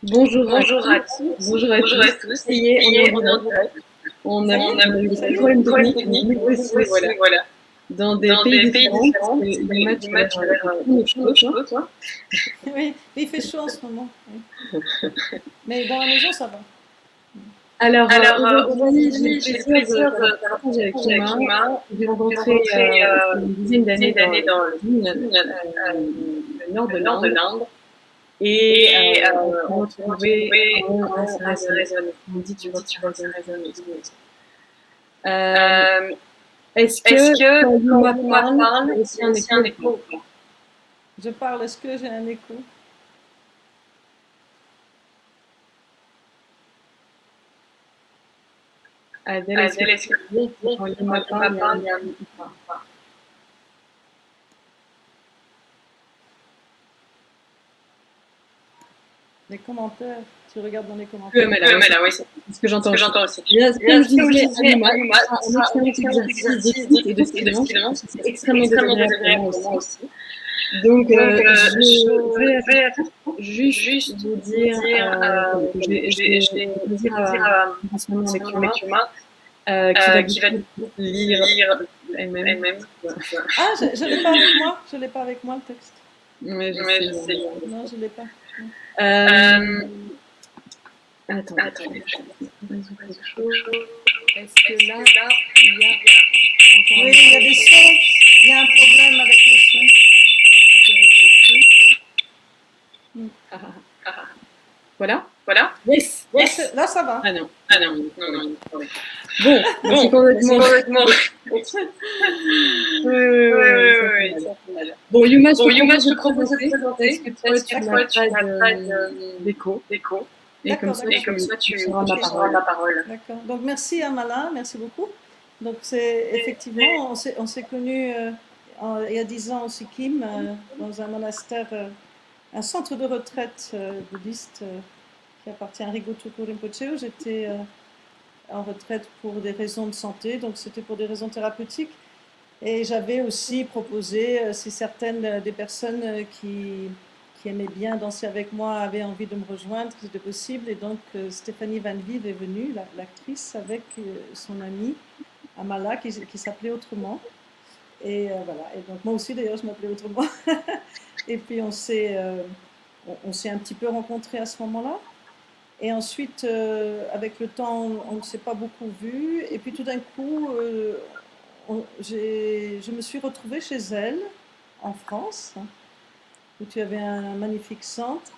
Bonjour à Bonjour à tous, tous, bonjour à bonjour à tous. tous. Ça y est, on est en Et on est en direct. direct. On a, Ça y est, on a eu des ça petits y est, problèmes problème techniques, mais technique, nous mais nous voici, voilà, voici, voilà, dans des dans pays des pays différents, parce différents, que parce que Yuma, Yuma, tu as l'air il fait tout tout chaud, toi. chaud, toi. Oui, il fait chaud en ce moment. Oui. Mais dans la maison, ça va. Alors, Alors aujourd'hui, j'ai le aujourd'hui, j'ai le plaisir plaisir d'avoir d'avoir partage avec partagé avec Yuma, Yuma, que j'ai que j'ai rencontré rencontré il y a une dizaine une d'années dizaine dans d'années dans le le nord de nord de l'Inde, l'Inde. et Et on s'est on s'est retrouvés retrouvés en haut à en Sarasvati. Arizona. On dit, tu On vois, dit, tu tu vas vois, à c'est Sarasvati. Arizona. Euh, Euh, Est-ce Est-ce que que quand quand Yuma Yuma parle, il y parle, a aussi il y a un aussi écho un ou pas? écho ou pas? Je parle, est-ce que j'ai un écho? Adèle, est-ce que Adèle, tu est-ce que peux tu dire peux que dire quand que quand Yuma Yuma parle, il y a un parle, il y a un écho ou écho pas? ou pas? Les commentaires, tu regardes dans les Que commentaires. Mela, Que ouais, mais là, oui, c'est ce que c'est ce j'entends que aussi. j'entends aussi. Bien, Et comme là, je comme je disais à disais Yuma, à ce Yuma, sera ce un sera un excellent excellent exercice exercice d'écoute et de d'écoute et de silence, silence. parce que c'est C'est extrêmement extrêmement désagréable pour désagréable moi pour moi aussi. aussi. Donc, Donc, je vais vais juste juste vous vous dire dire que que j'ai j'ai plaisir plaisir en ce moment en ce avec moment avec Yuma, Yuma, qui va qui va beaucoup lire lire elle-même. elle-même. Ah, je ne l'ai pas avec moi. Je ne l'ai pas avec moi, le texte. Mais je Mais sais je bien. sais. Non, je ne l'ai pas. Non. Euh, Euh, Attendez, Attendez, je résoudre quelque quelque chose. chose. Est-ce que Est-ce là, que là, il y a encore un Oui, il y a des sons. Il y a un problème avec le son. Ah, ah, ah. ah, Voilà? voilà. Yes! Yes. Là, ça va. Ah non, Ah non, non, non, non, attendez. non, attendez. Bon, mais c'est Bon, c'est complètement. complètement. Oui, oui, Oui, oui, oui, ça fait oui, mal. ça fait mal. Bon, Yuma, je Bon, te Yuma, propose je de te te propose de te présenter. Est-ce présenter. que toi, Est-ce que tu n'as toi, tu pas n'as pas d'écho? d'écho? Et comme D'accord, ça, Et d'accord. comme ça, tu tu prendras ma prendras ma parole. parole. D'accord. Donc, merci Amala, merci beaucoup. Donc, c'est effectivement, on s'est connus il y a 10 ans au Sikkim, dans un monastère, un centre de retraite bouddhiste qui appartient à Rigotoku Rinpoche, où j'étais en retraite pour des raisons de santé, donc c'était pour des raisons thérapeutiques. Et j'avais aussi proposé, si certaines des personnes qui aimaient bien danser avec moi avaient envie de me rejoindre, c'était possible. Et donc Stéphanie Van Vive est venue, l'actrice, avec son amie Amala, qui s'appelait autrement. Et voilà. Et donc moi aussi d'ailleurs je m'appelais autrement. Et puis on s'est un petit peu rencontrés à ce moment-là. Et ensuite, avec le temps, on ne s'est pas beaucoup vu. Et puis tout d'un coup, je me suis retrouvée chez elle, en France, où tu avais un magnifique centre,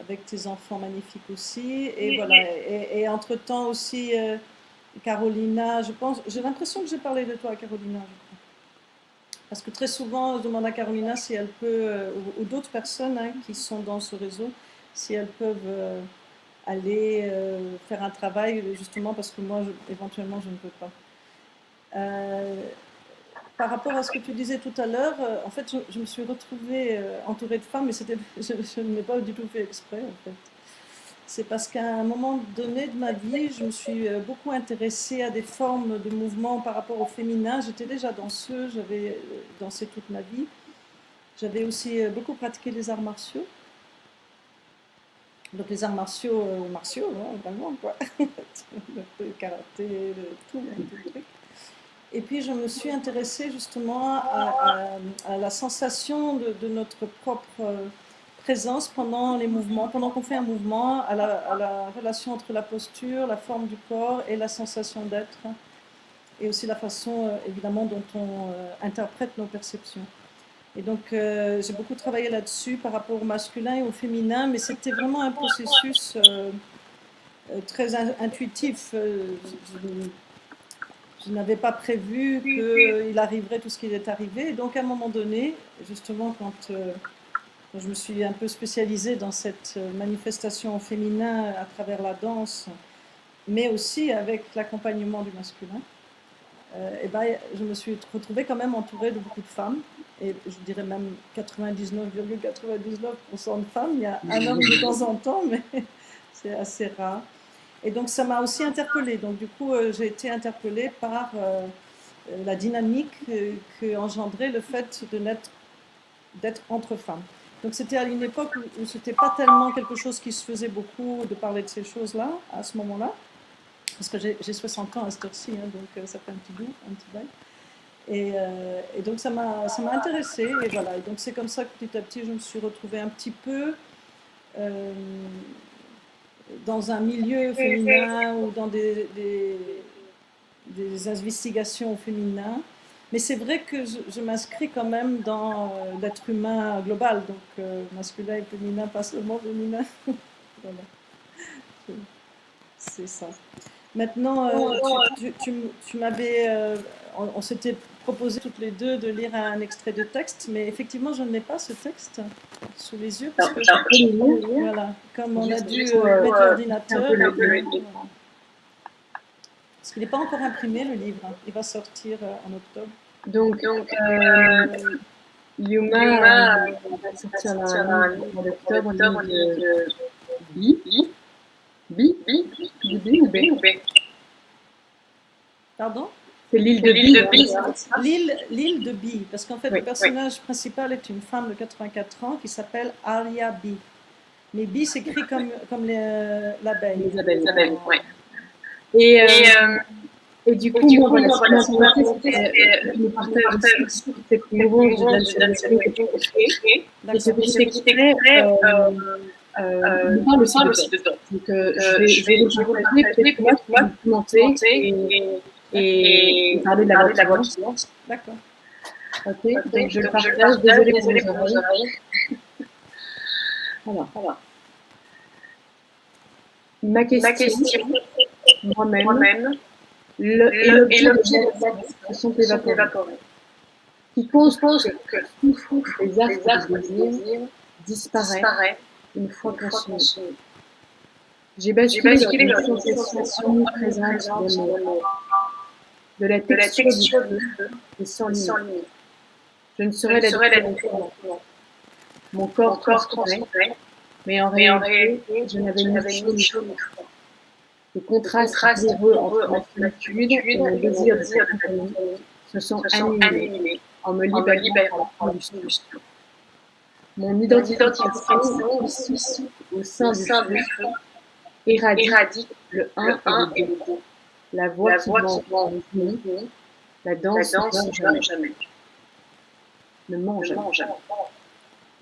avec tes enfants magnifiques aussi. Et voilà. Et entre-temps aussi, Carolina, je pense, j'ai l'impression que j'ai parlé de toi à Carolina, je crois. Parce que très souvent, je demande à Carolina si elle peut, ou d'autres personnes qui sont dans ce réseau, si elles peuvent aller faire un travail, justement parce que moi, éventuellement, je ne peux pas. Euh, Par rapport à ce que tu disais tout à l'heure, en fait, je me suis retrouvée entourée de femmes, mais je ne l'ai pas du tout fait exprès, en fait. C'est parce qu'à un moment donné de ma vie, je me suis beaucoup intéressée à des formes de mouvement par rapport au féminin. J'étais déjà danseuse, j'avais dansé toute ma vie. J'avais aussi beaucoup pratiqué les arts martiaux. Donc les arts martiaux, vraiment, quoi. Le karaté, tout, tout le truc. Et puis je me suis intéressée justement à la sensation de notre propre présence pendant les mouvements, pendant qu'on fait un mouvement, à la relation entre la posture, la forme du corps et la sensation d'être, et aussi la façon évidemment dont on interprète nos perceptions. Et donc j'ai beaucoup travaillé là-dessus par rapport au masculin et au féminin, mais c'était vraiment un processus très intuitif. Je n'avais pas prévu qu'il arriverait tout ce qui est arrivé. Et donc à un moment donné, justement quand je me suis un peu spécialisée dans cette manifestation féminin à travers la danse, mais aussi avec l'accompagnement du masculin, et ben, je me suis retrouvée quand même entourée de beaucoup de femmes, et je dirais même 99,99% de femmes. Il y a un homme de temps en temps, mais c'est assez rare. Et donc ça m'a aussi interpellée. Donc du coup, j'ai été interpellée par la dynamique que engendrait le fait d'être entre femmes. Donc c'était à une époque où c'était pas tellement quelque chose qui se faisait beaucoup de parler de ces choses-là, à ce moment-là. Parce que j'ai 60 ans à cette heure-ci, hein, donc ça fait un petit bout, un petit bail. Et donc ça m'a intéressée, et voilà. Et donc c'est comme ça que petit à petit je me suis retrouvée un petit peu euh, dans un milieu féminin ou dans des investigations au féminin. Mais c'est vrai que je m'inscris quand même dans l'être humain global, donc masculin et féminin, pas seulement féminin. Voilà, c'est ça. Maintenant, tu m'avais, on s'était proposé toutes les deux de lire un extrait de texte, mais effectivement, je n'ai pas ce texte sous les yeux parce que voilà, comme on a dû mettre l'ordinateur, parce qu'il n'est pas encore imprimé le livre, il va sortir en octobre. Donc, Yuma va sortir un livre en octobre, un livre de B ou B? Pardon? C'est l'île de Bi. L'île de Bi, parce qu'en fait, le personnage principal est une femme de 84 ans qui s'appelle Aria Bi. Mais Bi s'écrit comme l'abeille. Les abeilles, ouais. Et du coup, moi, voilà, ce qui m'a intéressé, c'était de nous partager aussi cette mouvance de l'altérité que tu fais. Et ce petit extrait, on parle aussi dedans. Donc, je vais le partager, peut-être que moi, tu peux commenter et parler de la voix qui lance. D'accord. Ok, donc je le partage. Désolée pour vos oreilles. Alors. Ma question, moi-même, l'objet de la discussion évaporée. Qui constate que les affres du désir disparaît une fois consumé. J'ai basculé dans une sensation omniprésente des mots, de la texture du feu et sans limite. Je ne saurais la décrire. Mon corps transpirait, mais en réalité, je n'avais ni chaud ni froid. Les contrastes douloureux entre ma solitude et mon désir de compagnie se sont annihilés en me libérant de la combustion. Mon identification au sein du feu éradique le 1 et le 2. La voix qui ment, la danse ne ment jamais.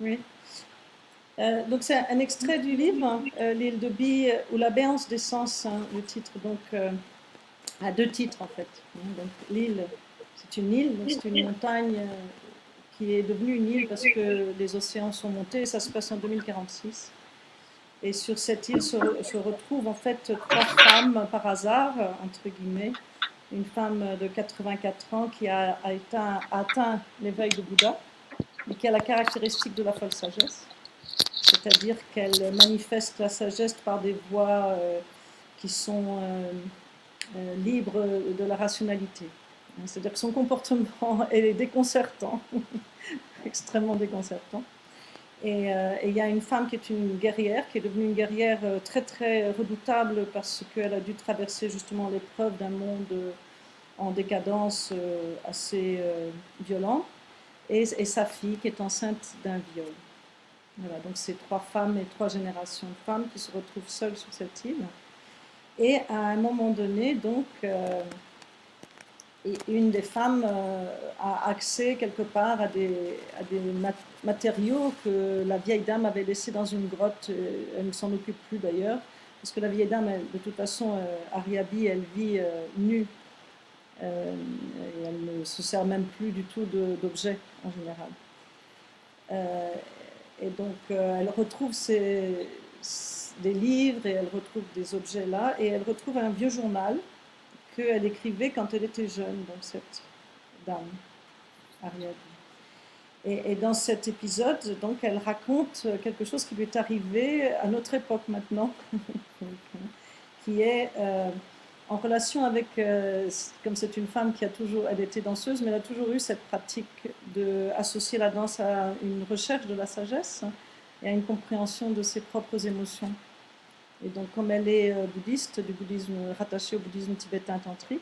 Oui. Donc c'est un extrait du livre, L'île de Bi, ou la béance des sens, hein, le titre, donc à deux titres en fait. Donc l'île, c'est une île, c'est une montagne qui est devenue une île parce que les océans sont montés, ça se passe en 2046. Et sur cette île se retrouvent en fait trois femmes par hasard, entre guillemets. Une femme de 84 ans qui a atteint l'éveil de Bouddha, mais qui a la caractéristique de la folle sagesse. C'est-à-dire qu'elle manifeste la sagesse par des voies qui sont libres de la rationalité. C'est-à-dire que son comportement est déconcertant, extrêmement déconcertant. Et il y a une femme qui est une guerrière, qui est devenue une guerrière très très redoutable parce qu'elle a dû traverser justement l'épreuve d'un monde en décadence assez violent, et sa fille qui est enceinte d'un viol. Voilà, donc c'est trois femmes et trois générations de femmes qui se retrouvent seules sur cette île. Et à un moment donné, donc, une des femmes a accès quelque part à des matériaux que la vieille dame avait laissés dans une grotte. Elle ne s'en occupe plus d'ailleurs, parce que la vieille dame, de toute façon, Aria Bi, elle vit nue. Et elle ne se sert même plus du tout d'objets en général. Et donc, elle retrouve des livres et elle retrouve des objets là, et elle retrouve un vieux journal qu'elle écrivait quand elle était jeune, donc cette dame, Ariadne. Et dans cet épisode, donc, elle raconte quelque chose qui lui est arrivé à notre époque maintenant, qui est en relation avec, comme c'est une femme qui a toujours, elle était danseuse, mais elle a toujours eu cette pratique d'associer la danse à une recherche de la sagesse et à une compréhension de ses propres émotions. Et donc, comme elle est bouddhiste, du bouddhisme rattaché au bouddhisme tibétain tantrique,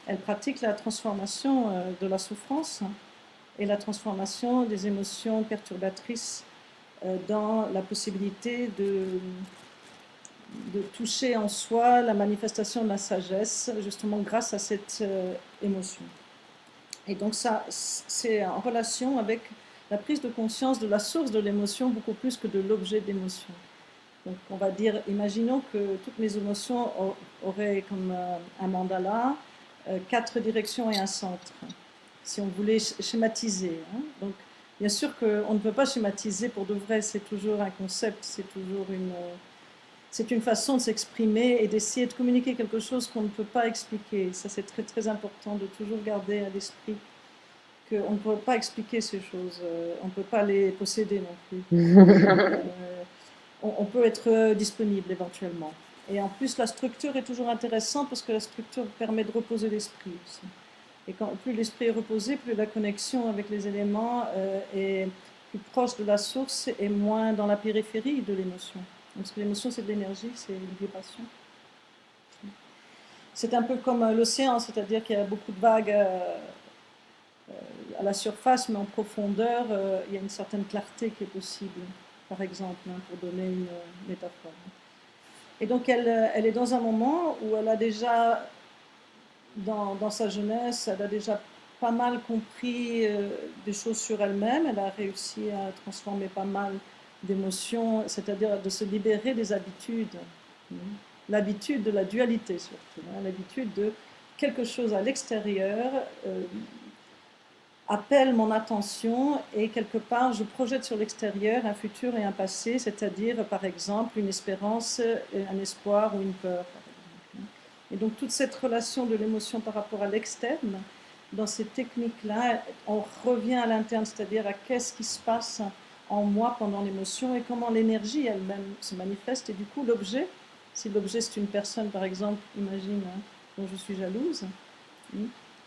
elle pratique la transformation de la souffrance et la transformation des émotions perturbatrices dans la possibilité de toucher en soi la manifestation de la sagesse, justement grâce à cette émotion. Et donc ça, c'est en relation avec la prise de conscience de la source de l'émotion beaucoup plus que de l'objet d'émotion. Donc on va dire, imaginons que toutes mes émotions auraient comme un mandala, 4 directions et un centre, si on voulait schématiser. Hein. Donc bien sûr qu'on ne peut pas schématiser pour de vrai, c'est toujours un concept, c'est une façon de s'exprimer et d'essayer de communiquer quelque chose qu'on ne peut pas expliquer. Ça, c'est très très important de toujours garder à l'esprit qu'on ne peut pas expliquer ces choses, on ne peut pas les posséder non plus. On peut être disponible éventuellement. Et en plus, la structure est toujours intéressante parce que la structure permet de reposer l'esprit aussi. Et plus l'esprit est reposé, plus la connexion avec les éléments est plus proche de la source et moins dans la périphérie de l'émotion. Parce que l'émotion, c'est de l'énergie, c'est une vibration. C'est un peu comme l'océan, c'est-à-dire qu'il y a beaucoup de vagues à la surface, mais en profondeur, il y a une certaine clarté qui est possible, par exemple, hein, pour donner une métaphore. Et donc, elle est dans un moment où elle a déjà, dans sa jeunesse, elle a déjà pas mal compris des choses sur elle-même. Elle a réussi à transformer pas mal d'émotions, c'est-à-dire de se libérer des habitudes. L'habitude de la dualité, surtout. Hein, l'habitude de quelque chose à l'extérieur appelle mon attention et quelque part je projette sur l'extérieur un futur et un passé, c'est-à-dire par exemple une espérance, un espoir ou une peur. Et donc toute cette relation de l'émotion par rapport à l'externe, dans ces techniques-là, on revient à l'interne, c'est-à-dire à qu'est-ce qui se passe en moi pendant l'émotion et comment l'énergie elle-même se manifeste. Et du coup l'objet, si l'objet c'est une personne par exemple, imagine, hein, dont je suis jalouse,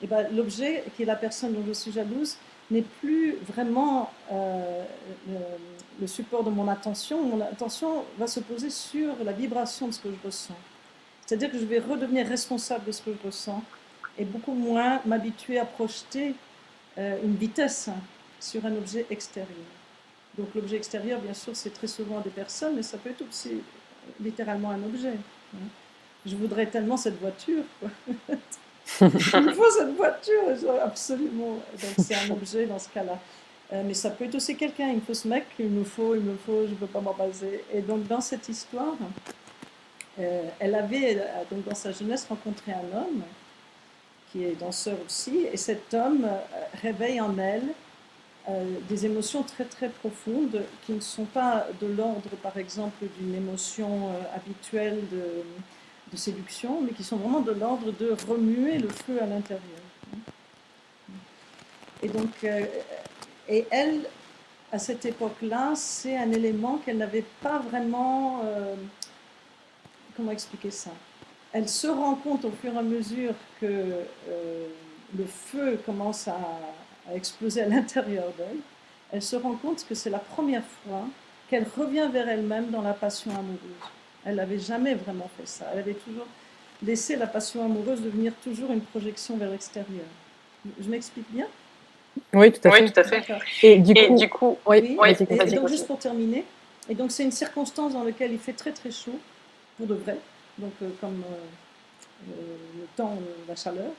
et ben, l'objet qui est la personne dont je suis jalouse n'est plus vraiment le support de mon attention. Mon attention va se poser sur la vibration de ce que je ressens. C'est-à-dire que je vais redevenir responsable de ce que je ressens et beaucoup moins m'habituer à projeter une vitesse sur un objet extérieur. Donc l'objet extérieur, bien sûr, c'est très souvent des personnes, mais ça peut être aussi littéralement un objet. Je voudrais tellement cette voiture, quoi. Il me faut cette voiture, absolument. Donc c'est un objet dans ce cas-là. Mais ça peut être aussi quelqu'un, il me faut ce mec, il me faut, je ne peux pas m'en passer. Et donc dans cette histoire, elle avait donc dans sa jeunesse rencontré un homme qui est danseur aussi, et cet homme réveille en elle des émotions très très profondes qui ne sont pas de l'ordre par exemple d'une émotion habituelle de séduction, mais qui sont vraiment de l'ordre de remuer le feu à l'intérieur. Et donc, et elle, à cette époque-là, c'est un élément qu'elle n'avait pas vraiment... comment expliquer ça? Elle se rend compte au fur et à mesure que le feu commence à exploser à l'intérieur d'elle. Elle se rend compte que c'est la première fois qu'elle revient vers elle-même dans la passion amoureuse. Elle n'avait jamais vraiment fait ça. Elle avait toujours laissé la passion amoureuse devenir toujours une projection vers l'extérieur. Je m'explique bien? Oui, tout à fait. Oui, tout à fait. Et du coup, oui, oui, et donc juste pour terminer, et donc c'est une circonstance dans laquelle il fait très très chaud, pour de vrai, donc comme le temps, la chaleur,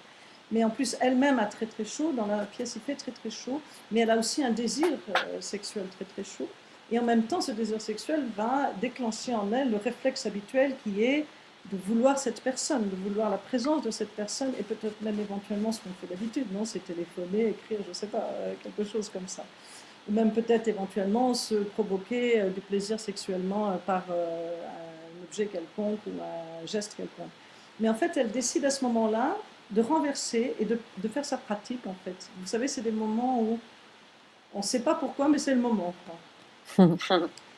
mais en plus elle-même a très très chaud, dans la pièce il fait très très chaud, mais elle a aussi un désir sexuel très très chaud, et en même temps ce désir sexuel va déclencher en elle le réflexe habituel qui est de vouloir cette personne, de vouloir la présence de cette personne, et peut-être même éventuellement ce qu'on fait d'habitude, non, c'est téléphoner, écrire, je ne sais pas, quelque chose comme ça. Ou même peut-être éventuellement se provoquer du plaisir sexuellement par un objet quelconque ou un geste quelconque. Mais en fait, elle décide à ce moment-là de renverser et de faire sa pratique, en fait. Vous savez, c'est des moments où on ne sait pas pourquoi, mais c'est le moment, quoi.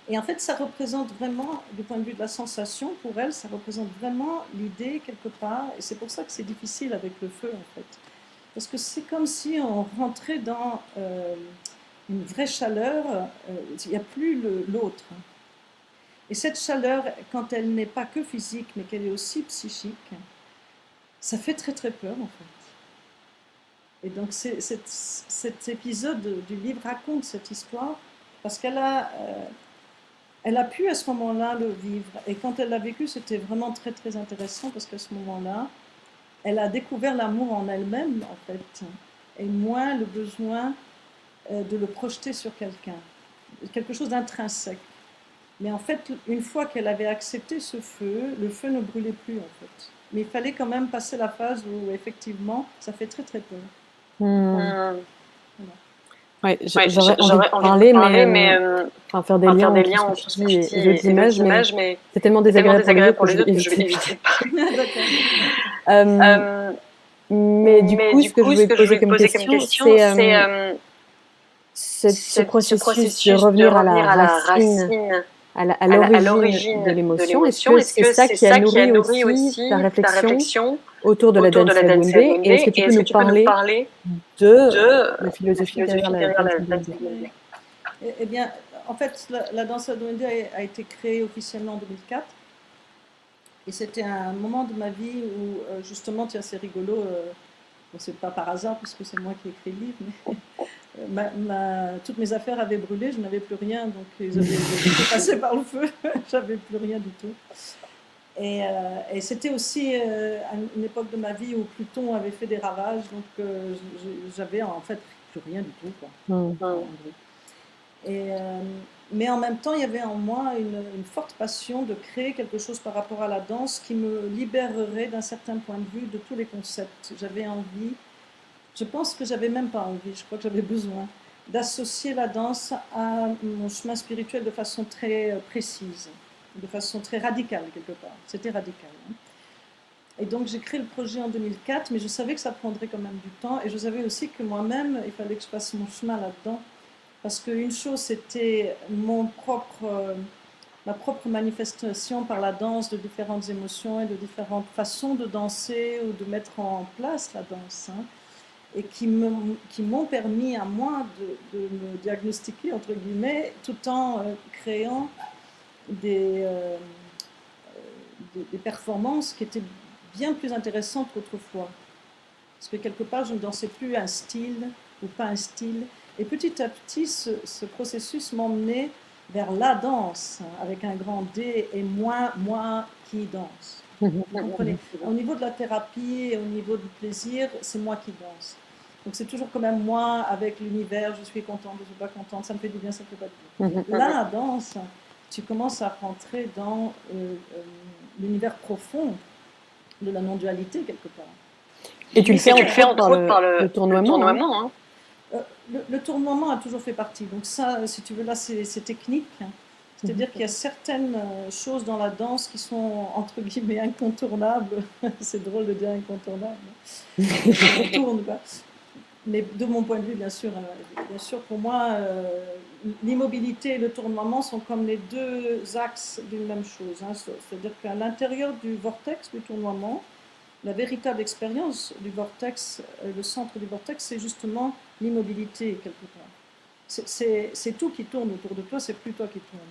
Et en fait, ça représente vraiment, du point de vue de la sensation, pour elle, ça représente vraiment l'idée quelque part, et c'est pour ça que c'est difficile avec le feu, en fait. Parce que c'est comme si on rentrait dans une vraie chaleur, il n'y a plus l'autre. Et cette chaleur, quand elle n'est pas que physique, mais qu'elle est aussi psychique, ça fait très très peur, en fait. Et donc cet épisode du livre raconte cette histoire parce elle a pu à ce moment-là le vivre. Et quand elle l'a vécu, c'était vraiment très très intéressant parce qu'à ce moment-là, elle a découvert l'amour en elle-même en fait, et moins le besoin de le projeter sur quelqu'un, quelque chose d'intrinsèque. Mais en fait, une fois qu'elle avait accepté ce feu, le feu ne brûlait plus en fait. Mais il fallait quand même passer la phase où effectivement, ça fait très très peur. Hmm. Voilà. Ouais, Ouais, j'aurais envie de parler, parler, mais enfin, faire des liens entre ce que tu dis et les autres images, mais c'est tellement désagréable pour les autres que je vais éviter. D'accord. Mais du coup, ce que je voulais te poser comme question, c'est ce processus de revenir à la racine, à l'origine de l'émotion. Est-ce que c'est ça qui a nourri aussi ta réflexion autour de la Dance Doumbé? Et est-ce que tu peux nous parler de la philosophie derrière la Dance Doumbé? Eh bien, en fait, la danse Doumbé a été créée officiellement en 2004. Et c'était un moment de ma vie où, justement, c'est assez rigolo. Bon, c'est pas par hasard, puisque c'est moi qui ai écrit le livre, mais toutes mes affaires avaient brûlé, je n'avais plus rien, donc ils étaient passés par le feu, j'avais plus rien du tout. Et c'était aussi une époque de ma vie où Pluton avait fait des ravages, donc j'avais en fait plus rien du tout, quoi. Mais en même temps, il y avait en moi une forte passion de créer quelque chose par rapport à la danse qui me libérerait d'un certain point de vue de tous les concepts. J'avais envie, je pense que j'avais même pas envie, je crois que j'avais besoin d'associer la danse à mon chemin spirituel de façon très précise, de façon très radicale quelque part. C'était radical. Et donc j'ai créé le projet en 2004, mais je savais que ça prendrait quand même du temps, et je savais aussi que moi-même, il fallait que je fasse mon chemin là-dedans. Parce qu'une chose, c'était ma propre manifestation par la danse de différentes émotions et de différentes façons de danser ou de mettre en place la danse, et qui m'ont permis à moi de me diagnostiquer, entre guillemets, tout en créant des performances qui étaient bien plus intéressantes qu'autrefois. Parce que quelque part, je ne dansais plus un style ou pas un style. Et petit à petit, ce processus m'emmenait vers la danse, avec un grand D, et moi qui danse. Vous comprenez? Au niveau de la thérapie et au niveau du plaisir, c'est moi qui danse. Donc c'est toujours quand même moi avec l'univers, je suis contente, je ne suis pas contente, ça me fait du bien, ça me fait pas du bien. Là, la danse, tu commences à rentrer dans l'univers profond de la non-dualité quelque part. Et tu le fais entre autres par le tournoiement. Le tournoiement a toujours fait partie. Donc ça, si tu veux, là, c'est technique. C'est-à-dire qu'il y a certaines choses dans la danse qui sont, entre guillemets, incontournables. C'est drôle de dire incontournable. On tourne, quoi. Mais de mon point de vue, bien sûr, pour moi, l'immobilité et le tournoiement sont comme les deux axes d'une même chose. C'est-à-dire qu'à l'intérieur du vortex du tournoiement, la véritable expérience du vortex, le centre du vortex, c'est justement l'immobilité quelque part. C'est tout qui tourne autour de toi, c'est plus toi qui tourne.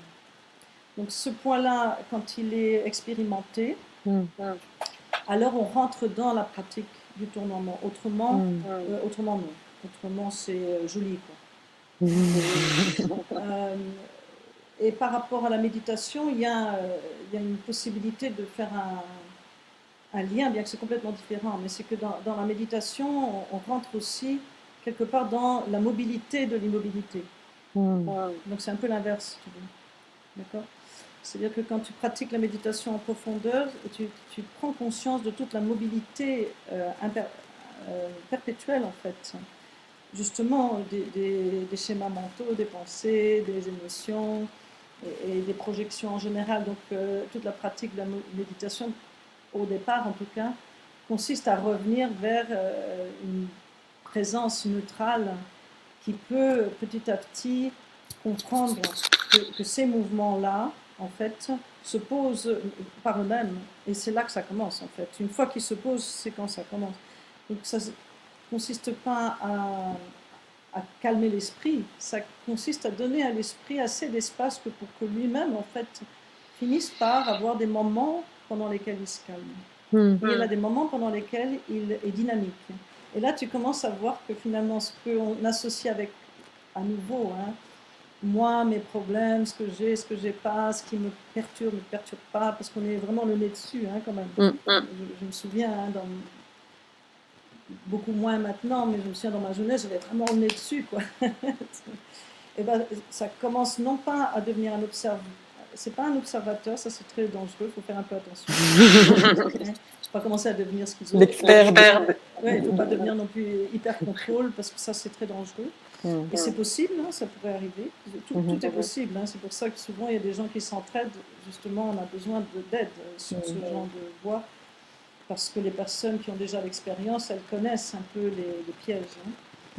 Donc ce point-là, quand il est expérimenté, alors on rentre dans la pratique du tournoiement. Autrement, non. Autrement, c'est joli, quoi. Et par rapport à la méditation, il y a une possibilité de faire un lien, bien que c'est complètement différent, mais c'est que dans la méditation, on rentre aussi quelque part dans la mobilité de l'immobilité. Donc c'est un peu l'inverse, tu veux. D'accord? C'est-à-dire que quand tu pratiques la méditation en profondeur, tu prends conscience de toute la mobilité perpétuelle, en fait. Justement, des schémas mentaux, des pensées, des émotions et des projections en général. Donc toute la pratique de la méditation, au départ en tout cas, consiste à revenir vers une présence neutrale qui peut petit à petit comprendre que ces mouvements-là, en fait, se posent par eux-mêmes. Et c'est là que ça commence, en fait. Une fois qu'ils se posent, c'est quand ça commence. Donc ça ne consiste pas à calmer l'esprit, ça consiste à donner à l'esprit assez d'espace pour que lui-même, en fait, finisse par avoir des moments pendant lesquels il se calme. Et il y a des moments pendant lesquels il est dynamique. Et là, tu commences à voir que finalement, ce qu'on associe avec, à nouveau, moi, mes problèmes, ce que j'ai pas, ce qui me perturbe pas, parce qu'on est vraiment le nez dessus, hein, quand même. Je me souviens, hein, beaucoup moins maintenant, mais je me souviens dans ma jeunesse, j'avais vraiment le nez dessus, quoi. Et ben, ça commence non pas à devenir un observateur, c'est pas un observateur, ça c'est très dangereux, il faut faire un peu attention. Il ne faut pas commencer à devenir schizophrène. L'expert. Ouais, il ne faut pas devenir non plus hyper contrôle, parce que ça c'est très dangereux. Et c'est possible, hein, ça pourrait arriver. Tout est possible. Hein. C'est pour ça que souvent il y a des gens qui s'entraident. Justement, on a besoin d'aide sur ce genre de voie, parce que les personnes qui ont déjà l'expérience, elles connaissent un peu les pièges.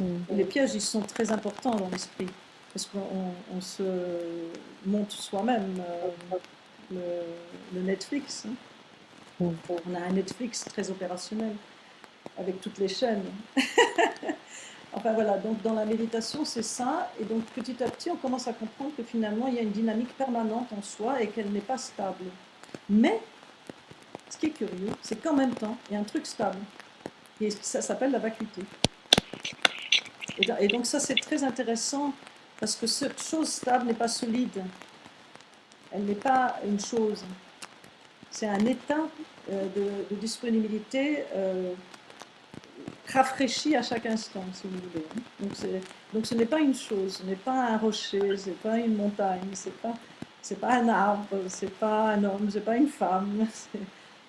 Hein. Et les pièges, ils sont très importants dans l'esprit, parce qu'on se monte soi-même le Netflix. Hein. On a un Netflix très opérationnel, avec toutes les chaînes. Enfin voilà, donc dans la méditation, c'est ça. Et donc petit à petit, on commence à comprendre que finalement, il y a une dynamique permanente en soi et qu'elle n'est pas stable. Mais, ce qui est curieux, c'est qu'en même temps, il y a un truc stable. Et ça s'appelle la vacuité. Et donc ça, c'est très intéressant, parce que cette chose stable n'est pas solide. Elle n'est pas une chose. C'est un état de disponibilité rafraîchi à chaque instant, si vous voulez. Donc ce n'est pas une chose, ce n'est pas un rocher, ce n'est pas une montagne, c'est pas un arbre, c'est pas un homme, c'est pas une femme.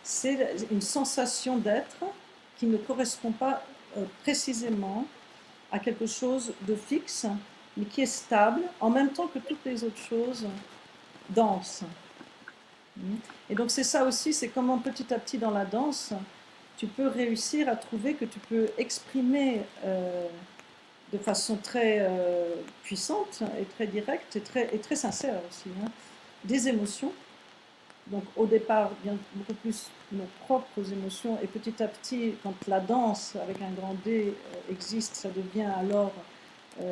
C'est une sensation d'être qui ne correspond pas précisément à quelque chose de fixe, mais qui est stable, en même temps que toutes les autres choses dansent. Et donc c'est ça aussi, c'est comment petit à petit dans la danse, tu peux réussir à trouver que tu peux exprimer de façon très puissante et très directe et très sincère aussi, hein, des émotions. Donc au départ, bien beaucoup plus nos propres émotions, et petit à petit, quand la danse avec un grand D existe, ça devient alors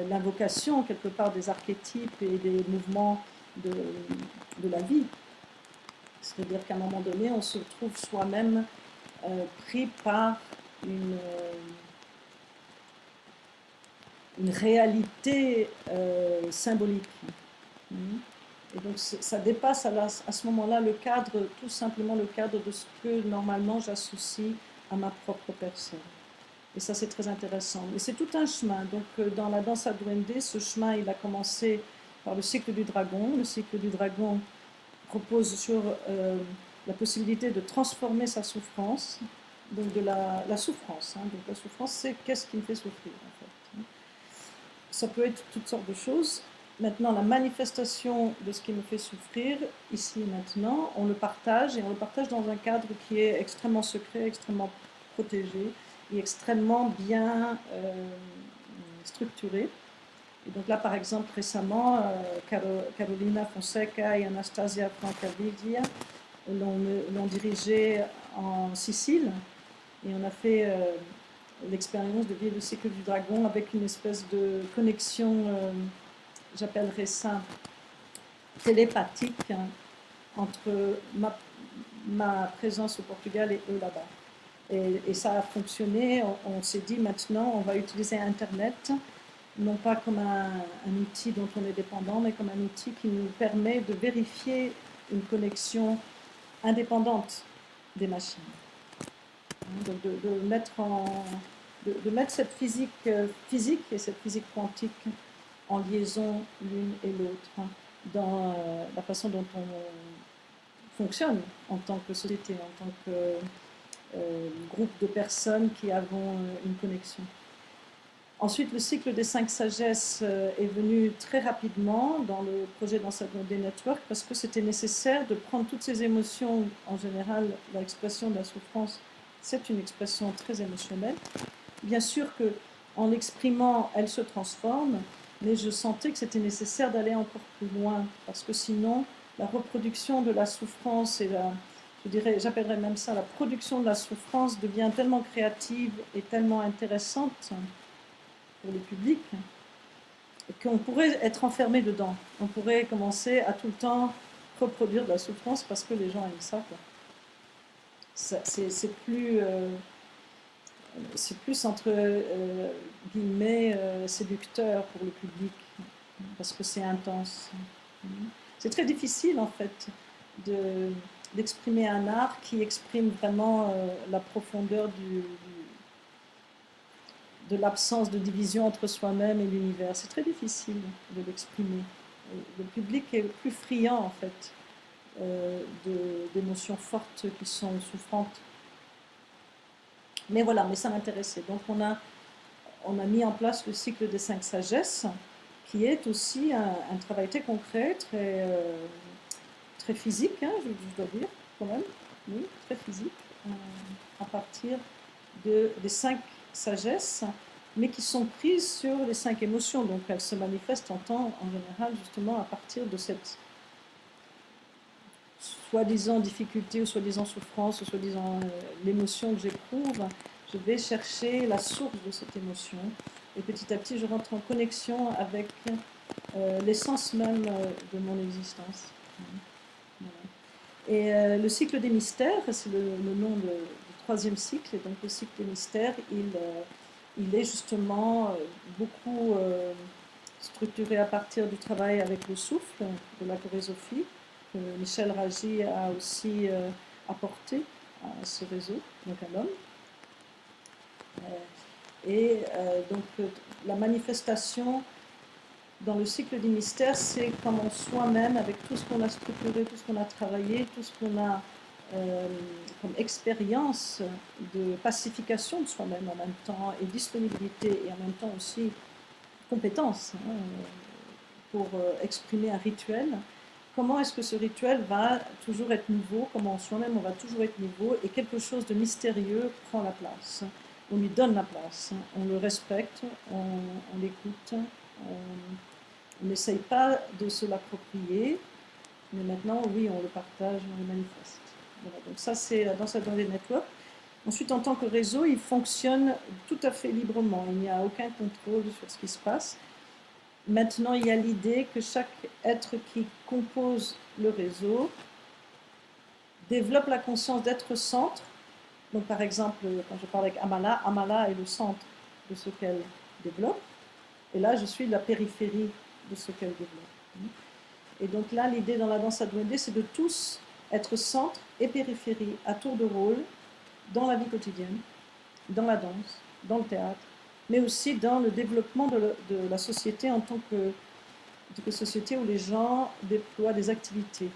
l'invocation quelque part des archétypes et des mouvements de la vie. C'est-à-dire qu'à un moment donné, on se trouve soi-même pris par une réalité symbolique. Et donc ça dépasse à ce moment-là le cadre, tout simplement le cadre de ce que normalement j'associe à ma propre personne. Et ça c'est très intéressant. Mais c'est tout un chemin. Donc dans la danse à Duende, ce chemin il a commencé par le cycle du dragon. Le cycle du dragon propose sur la possibilité de transformer sa souffrance, donc de la souffrance. Hein. Donc la souffrance, c'est qu'est-ce qui me fait souffrir en fait. Ça peut être toutes sortes de choses. Maintenant, la manifestation de ce qui me fait souffrir, ici et maintenant, on le partage, et on le partage dans un cadre qui est extrêmement secret, extrêmement protégé et extrêmement bien structuré. Et donc là, par exemple, récemment, Carolina Fonseca et Anastasia Francaviglia l'ont dirigé en Sicile, et on a fait l'expérience de vivre le cycle du dragon avec une espèce de connexion, j'appellerais ça télépathique, hein, entre ma présence au Portugal et eux là-bas. Et ça a fonctionné. On s'est dit maintenant, on va utiliser Internet, non pas comme un outil dont on est dépendant, mais comme un outil qui nous permet de vérifier une connexion indépendante des machines. Donc de mettre cette physique et cette physique quantique en liaison l'une et l'autre dans la façon dont on fonctionne en tant que société, en tant que groupe de personnes qui avons une connexion. Ensuite, le cycle des 5 sagesses est venu très rapidement dans le projet Danse à Duende Network, parce que c'était nécessaire de prendre toutes ces émotions. En général, l'expression de la souffrance, c'est une expression très émotionnelle. Bien sûr qu'en l'exprimant, elle se transforme, mais je sentais que c'était nécessaire d'aller encore plus loin, parce que sinon, la reproduction de la souffrance et j'appellerais même ça la production de la souffrance devient tellement créative et tellement intéressante pour le public, qu'on pourrait être enfermé dedans. On pourrait commencer à tout le temps reproduire de la souffrance parce que les gens aiment ça, quoi. C'est plus entre guillemets séducteur pour le public. parce que c'est intense. C'est très difficile en fait d'exprimer un art qui exprime vraiment la profondeur de l'absence de division entre soi-même et l'univers. C'est très difficile de l'exprimer. Le public est plus friand en fait d'émotions fortes qui sont souffrantes. Mais voilà, mais ça m'intéressait. Donc on a mis en place le cycle des 5 sagesses, qui est aussi un travail très concret, très physique, hein, je dois dire, quand même, oui, très physique, à partir des 5 sagesses, mais qui sont prises sur les 5 émotions. Donc elles se manifestent en général justement à partir de cette soi-disant difficulté ou soi-disant souffrance ou soi-disant l'émotion que j'éprouve. Je vais chercher la source de cette émotion et petit à petit je rentre en connexion avec l'essence même de mon existence. Voilà. Et le cycle des mystères, c'est le nom du troisième cycle, et donc le cycle des mystères, il est justement beaucoup structuré à partir du travail avec le souffle, de la chorésophie, que Michel Ragy a aussi apporté à ce réseau, donc à l'homme. Donc la manifestation dans le cycle des mystères, c'est comment soi-même, avec tout ce qu'on a structuré, tout ce qu'on a travaillé, tout ce qu'on a comme expérience de pacification de soi-même en même temps, et disponibilité, et en même temps aussi compétence pour exprimer un rituel, comment est-ce que ce rituel va toujours être nouveau, comment soi-même on va toujours être nouveau, et quelque chose de mystérieux prend la place. On lui donne la place, on le respecte, on l'écoute, on n'essaye pas de se l'approprier, mais maintenant, oui, on le partage, on le manifeste. Voilà, donc ça, c'est dans sa donnée network. Ensuite, en tant que réseau, il fonctionne tout à fait librement. Il n'y a aucun contrôle sur ce qui se passe. Maintenant, il y a l'idée que chaque être qui compose le réseau développe la conscience d'être centre. Donc, par exemple, quand je parle avec Amala, Amala est le centre de ce qu'elle développe. Et là, je suis la périphérie de ce qu'elle développe. Et donc là, l'idée dans la danse à Duende, c'est de tous être centre et périphérie à tour de rôle dans la vie quotidienne, dans la danse, dans le théâtre, mais aussi dans le développement de la société en tant que société où les gens déploient des activités.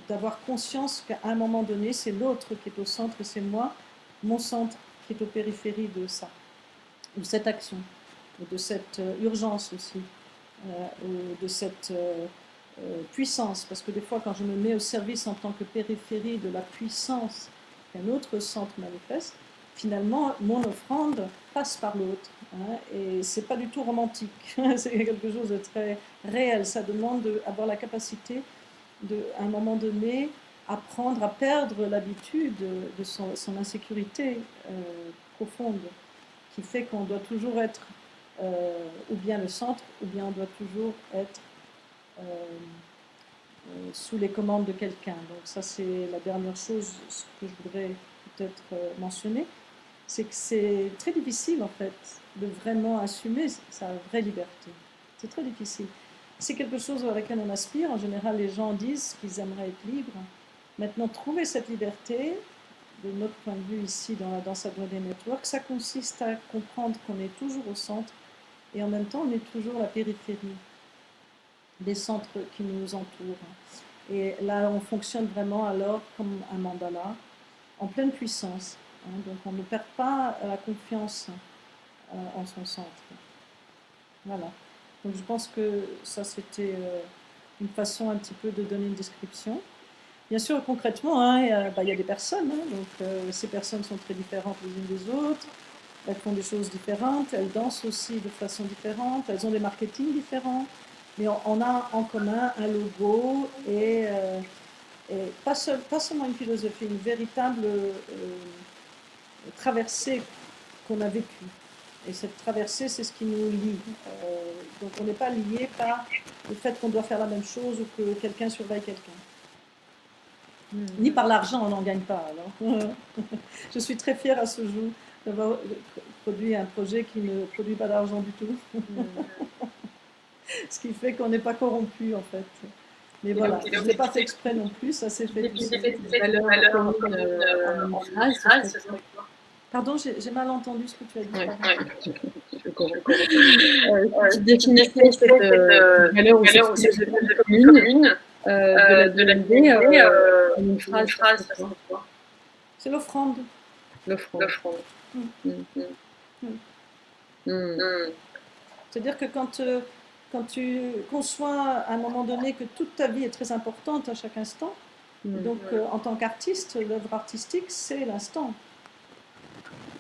D'avoir conscience qu'à un moment donné, c'est l'autre qui est au centre et c'est moi, mon centre, qui est aux périphéries de ça, ou cette action, ou de cette urgence aussi, ou de cette puissance. Parce que des fois, quand je me mets au service en tant que périphérie de la puissance qu'un autre centre manifeste, finalement, mon offrande passe par l'autre. Hein, et c'est pas du tout romantique. C'est quelque chose de très réel. Ça demande d'avoir la capacité, à un moment donné, apprendre à perdre l'habitude de son insécurité profonde, qui fait qu'on doit toujours être ou bien le centre, ou bien on doit toujours être sous les commandes de quelqu'un. Donc ça, c'est la dernière chose que je voudrais peut-être mentionner. C'est que c'est très difficile, en fait, de vraiment assumer sa vraie liberté. C'est très difficile. C'est quelque chose à laquelle on aspire. En général, les gens disent qu'ils aimeraient être libres. Maintenant, trouver cette liberté, de notre point de vue ici dans la danse à Duende Network, ça consiste à comprendre qu'on est toujours au centre et en même temps, on est toujours la périphérie des centres qui nous entourent. Et là, on fonctionne vraiment alors comme un mandala, en pleine puissance. Hein, donc on ne perd pas la confiance en son centre. Voilà. Donc je pense que ça, c'était une façon un petit peu de donner une description. Bien sûr, concrètement, hein, il y a des personnes, hein, donc ces personnes sont très différentes les unes des autres, elles font des choses différentes, elles dansent aussi de façon différente, elles ont des marketing différents, mais on a en commun un logo et pas seulement une philosophie, une véritable traversée qu'on a vécue. Et cette traversée, c'est ce qui nous lie. Donc on n'est pas lié par le fait qu'on doit faire la même chose ou que quelqu'un surveille quelqu'un. Ni par l'argent, on n'en gagne pas. Alors. Je suis très fière à ce jour d'avoir produit un projet qui ne produit pas d'argent du tout. Ce qui fait qu'on n'est pas corrompu en fait. Mais voilà, je ne l'ai pas fait exprès non plus, ça s'est fait tout seul. Valeur commune en une phrase, ce serait quoi? Pardon, j'ai mal entendu ce que tu as dit. Je comprends. Tu définissais cette valeur ou cette philosophie commune de la DND en une phrase, ça serait quoi? C'est l'offrande. L'offrande. C'est-à-dire que quand tu conçois à un moment donné que toute ta vie est très importante à chaque instant, donc en tant qu'artiste, l'œuvre artistique, c'est l'instant.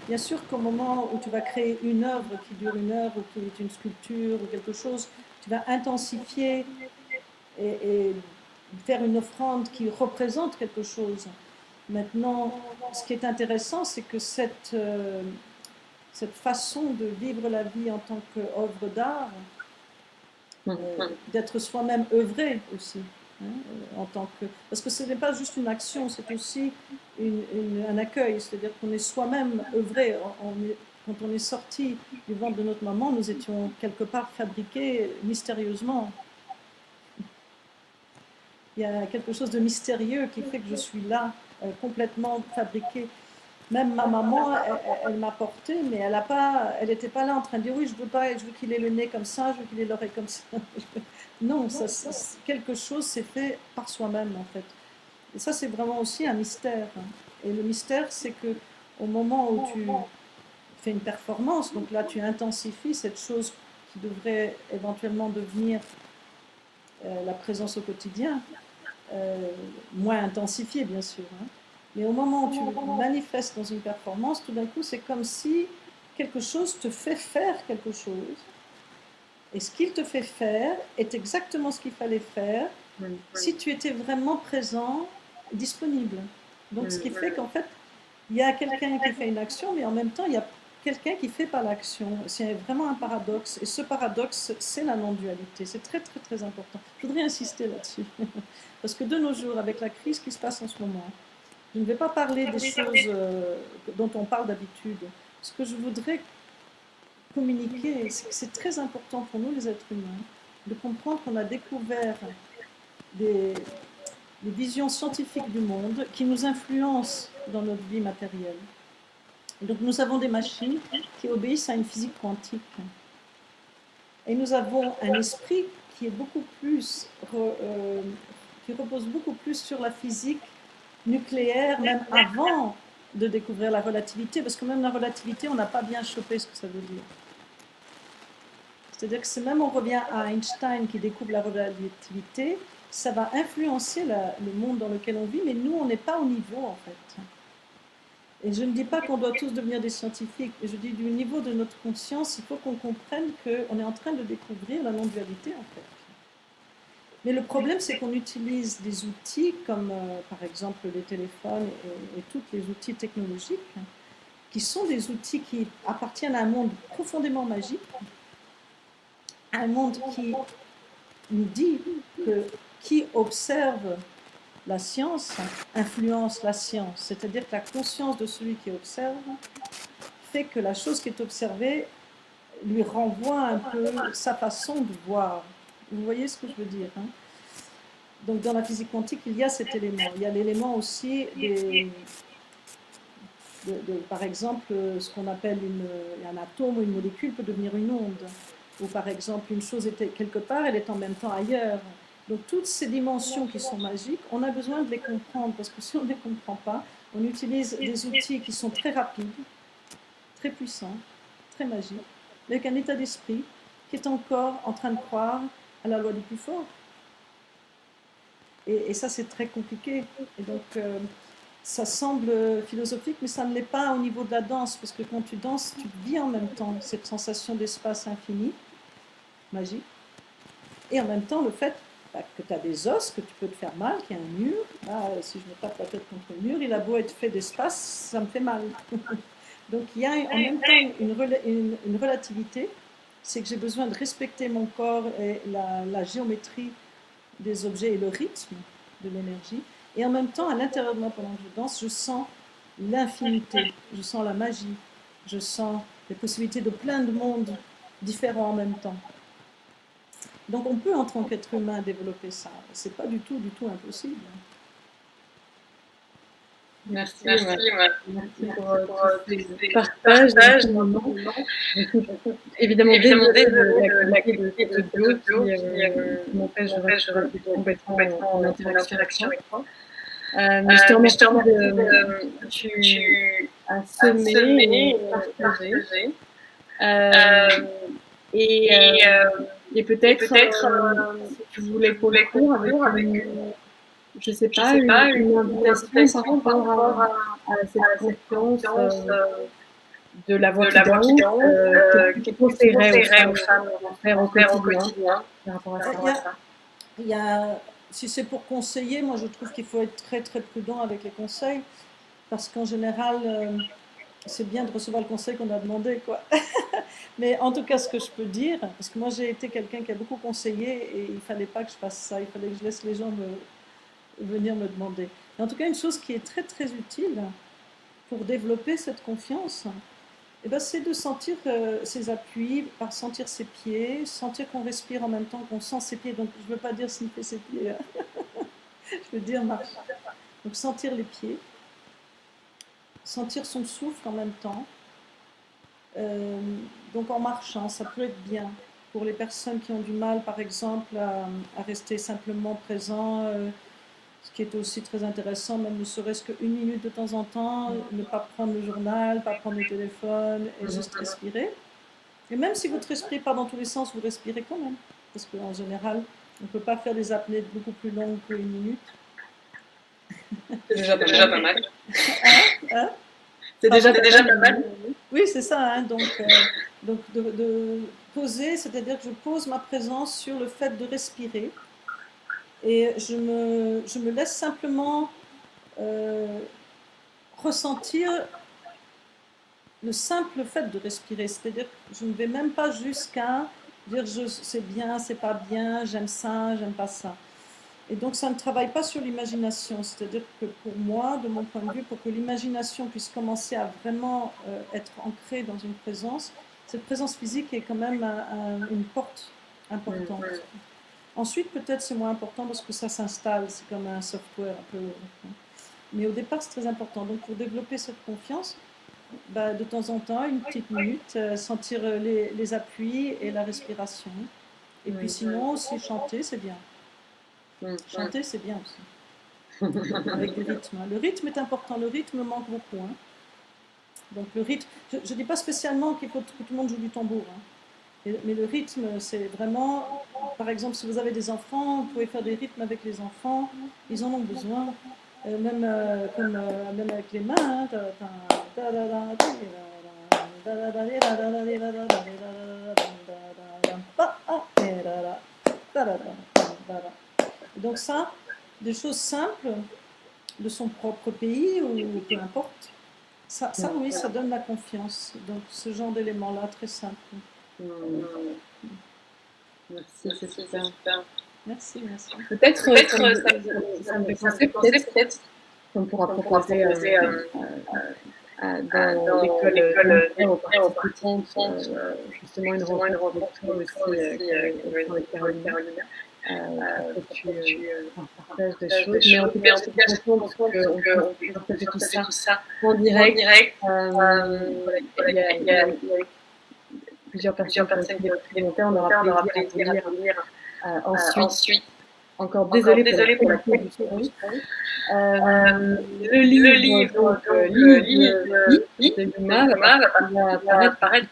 Bien sûr qu'au moment où tu vas créer une œuvre qui dure une heure ou qui est une sculpture ou quelque chose, tu vas intensifier et faire une offrande qui représente quelque chose. Maintenant, ce qui est intéressant, c'est que cette façon de vivre la vie en tant qu'œuvre d'art, d'être soi-même œuvré aussi, en tant que... Parce que ce n'est pas juste une action, c'est aussi un accueil, c'est-à-dire qu'on est soi-même œuvré. Quand on est sorti du ventre de notre maman, nous étions quelque part fabriqués mystérieusement. Il y a quelque chose de mystérieux qui fait que je suis là, complètement fabriquée. Même ma maman, elle m'a portée, mais elle n'était pas là en train de dire oui, je veux qu'il ait le nez comme ça, je veux qu'il ait l'oreille comme ça. Non, quelque chose s'est fait par soi-même en fait. Et ça, c'est vraiment aussi un mystère. Et le mystère, c'est que au moment où tu fais une performance, donc là, tu intensifies cette chose qui devrait éventuellement devenir la présence au quotidien, moins intensifiée bien sûr. Mais au moment où tu manifestes dans une performance, tout d'un coup, c'est comme si quelque chose te fait faire quelque chose. Et ce qu'il te fait faire est exactement ce qu'il fallait faire si tu étais vraiment présent, disponible. Donc, ce qui fait qu'en fait, il y a quelqu'un qui fait une action, mais en même temps, il y a quelqu'un qui ne fait pas l'action. C'est vraiment un paradoxe. Et ce paradoxe, c'est la non-dualité. C'est très, très, très important. Je voudrais insister là-dessus. Parce que de nos jours, avec la crise qui se passe en ce moment, je ne vais pas parler des choses dont on parle d'habitude. Ce que je voudrais communiquer, c'est que c'est très important pour nous, les êtres humains, de comprendre qu'on a découvert des visions scientifiques du monde qui nous influencent dans notre vie matérielle. Donc nous avons des machines qui obéissent à une physique quantique. Et nous avons un esprit qui est beaucoup plus, qui repose beaucoup plus sur la physique nucléaire, même avant de découvrir la relativité, parce que même la relativité, on n'a pas bien chopé ce que ça veut dire. C'est-à-dire que c'est même on revient à Einstein qui découvre la relativité, ça va influencer le monde dans lequel on vit, mais nous, on n'est pas au niveau en fait. Et je ne dis pas qu'on doit tous devenir des scientifiques, mais je dis du niveau de notre conscience, il faut qu'on comprenne qu'on est en train de découvrir la non-dualité en fait. Mais le problème, c'est qu'on utilise des outils comme par exemple les téléphones et tous les outils technologiques, qui sont des outils qui appartiennent à un monde profondément magique, un monde qui nous dit que qui observe la science influence la science, c'est-à-dire que la conscience de celui qui observe fait que la chose qui est observée lui renvoie un peu sa façon de voir. Vous voyez ce que je veux dire, hein? Donc dans la physique quantique, il y a cet élément. Il y a l'élément aussi par exemple, ce qu'on appelle un atome ou une molécule peut devenir une onde. Ou par exemple, une chose est quelque part, elle est en même temps ailleurs. Donc toutes ces dimensions qui sont magiques, on a besoin de les comprendre, parce que si on ne les comprend pas, on utilise des outils qui sont très rapides, très puissants, très magiques, avec un état d'esprit qui est encore en train de croire à la loi du plus fort. Et ça, c'est très compliqué. Et donc, ça semble philosophique, mais ça ne l'est pas au niveau de la danse, parce que quand tu danses, tu vis en même temps cette sensation d'espace infini, magique, et en même temps le fait que tu as des os, que tu peux te faire mal, qu'il y a un mur. Là, si je me tape la tête contre le mur, il a beau être fait d'espace, ça me fait mal. Donc il y a en même temps une relativité, c'est que j'ai besoin de respecter mon corps et la géométrie des objets et le rythme de l'énergie. Et en même temps, à l'intérieur de moi, pendant que je danse, je sens l'infinité, je sens la magie, je sens les possibilités de plein de mondes différents en même temps. Donc on peut en tant qu'être humain développer ça. C'est pas du tout impossible. Merci pour tous ces partages de ce moment. Évidemment, désolé de la qualité de l'audio qui m'empêche de rester complètement en interaction avec toi. Mais je te remercie tu as semé et partagé. Et peut-être, si tu voulais conclure avec je ne sais pas, une invitation par rapport à cette confiance de la voix qui danse, que tu conseillerais aux femmes à faire au quotidien par rapport à ça. Si c'est pour conseiller, moi je trouve qu'il faut être très très prudent avec les conseils, parce qu'en général, c'est bien de recevoir le conseil qu'on a demandé, quoi. Mais en tout cas, ce que je peux dire, parce que moi j'ai été quelqu'un qui a beaucoup conseillé et il ne fallait pas que je fasse ça, il fallait que je laisse les gens venir me demander. Mais en tout cas, une chose qui est très très utile pour développer cette confiance, eh ben, c'est de sentir ses appuis, par sentir ses pieds, sentir qu'on respire en même temps qu'on sent ses pieds. Donc je ne veux pas dire sniffer ses pieds, hein. Je veux dire marcher. Donc sentir les pieds, sentir son souffle en même temps. Donc en marchant, ça peut être bien. Pour les personnes qui ont du mal, par exemple, à rester simplement présent, ce qui est aussi très intéressant, même ne serait-ce qu'une minute de temps en temps, ne pas prendre le journal, pas prendre le téléphone et juste respirer. Et même si votre esprit part dans tous les sens, vous respirez quand même. Parce qu'en général, on ne peut pas faire des apnées beaucoup plus longues qu'une minute. C'est déjà pas mal. C'est déjà pas mal. Oui, c'est ça. Hein. Donc de poser, c'est-à-dire que je pose ma présence sur le fait de respirer. Et je me laisse simplement ressentir le simple fait de respirer. C'est-à-dire que je ne vais même pas jusqu'à dire c'est bien, c'est pas bien, j'aime ça, j'aime pas ça. Et donc ça ne travaille pas sur l'imagination. C'est-à-dire que pour moi, de mon point de vue, pour que l'imagination puisse commencer à vraiment être ancrée dans une présence, cette présence physique est quand même une porte importante. Ensuite, peut-être c'est moins important parce que ça s'installe, c'est comme un software un peu. Mais au départ, c'est très important. Donc, pour développer cette confiance, de temps en temps, une petite minute, sentir les appuis et la respiration. Et puis sinon, aussi chanter, c'est bien. Chanter, c'est bien aussi. Avec du rythme. Le rythme est important. Le rythme manque beaucoup. Hein. Donc, le rythme, je ne dis pas spécialement qu'il faut que tout le monde joue du tambour. Hein. Mais le rythme, c'est vraiment, par exemple, si vous avez des enfants, vous pouvez faire des rythmes avec les enfants, ils en ont besoin, même avec les mains. Hein, donc ça, des choses simples de son propre pays ou peu importe, ça oui, ça donne la confiance. Donc ce genre d'éléments-là, très simple. Merci, c'est super. Merci. Peut-être ça me fait penser, peut-être qu'on pourra proposer dans l'école aux participants justement une rencontre aussi avec Carolina. Pour que tu partages des choses. Mais en tout cas, je suis contente qu'on puisse partager tout ça en direct. Il y a plusieurs personnes qui ont pris longtemps, on aura plaisir à lire ensuite. Encore désolé pour la qualité du son. Le livre de Luna va apparaître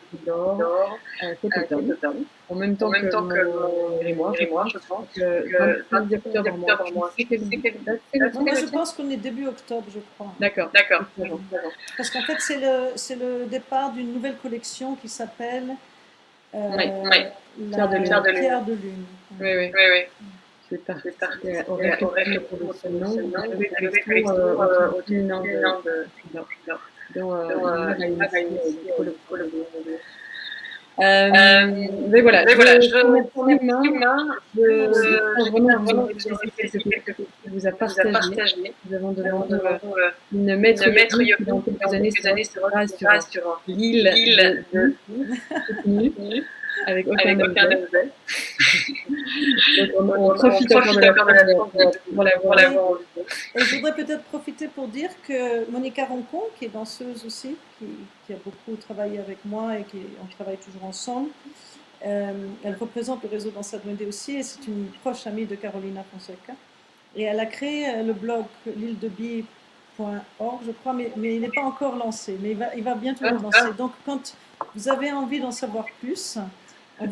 cet automne. En même temps que mon grimoire, je pense que 20 octobre, moi. Je pense qu'on est début octobre, je crois. D'accord. Parce qu'en fait, c'est le départ d'une nouvelle collection qui s'appelle Pierre de Lune. Oui. Je vais partir au référendum pour ce nom. Je vais collection au culminant dont Luna va initier mais voilà, je vraiment que vous a partagé. Nous avons devant une maître yoga qui dans quelques années sera sur l'île de avec aucun objet. Donc on profite encore de la pour la voir. Et je voudrais peut-être profiter pour dire que Monica Roncon, qui est danseuse aussi, qui a beaucoup travaillé avec moi et on travaille toujours ensemble, elle représente le réseau Danza Duende aussi et c'est une proche amie de Carolina Fonseca. Et elle a créé le blog l'îledebie.org, je crois, mais il n'est pas encore lancé, mais il va bientôt le lancer. Donc quand vous avez envie d'en savoir plus, on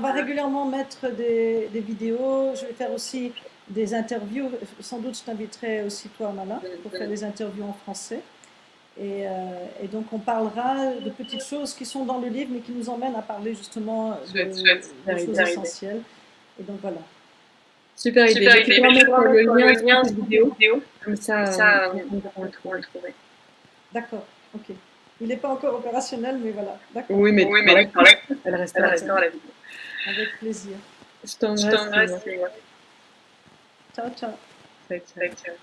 va régulièrement mettre des vidéos. Je vais faire aussi des interviews. Sans doute, je t'inviterai aussi toi, Amala, pour faire des interviews en français. Et donc, on parlera de petites choses qui sont dans le livre, mais qui nous emmènent à parler justement de choses essentielles. Et donc, voilà. Super idée. Tu peux mettre le lien sur cette vidéo. Comme ça, on pourra le trouver. D'accord, ok. Il n'est pas encore opérationnel, mais voilà. Oui, mais elle restera la vidéo. Avec plaisir. Je t'embrasse. Ciao, ciao. Ciao.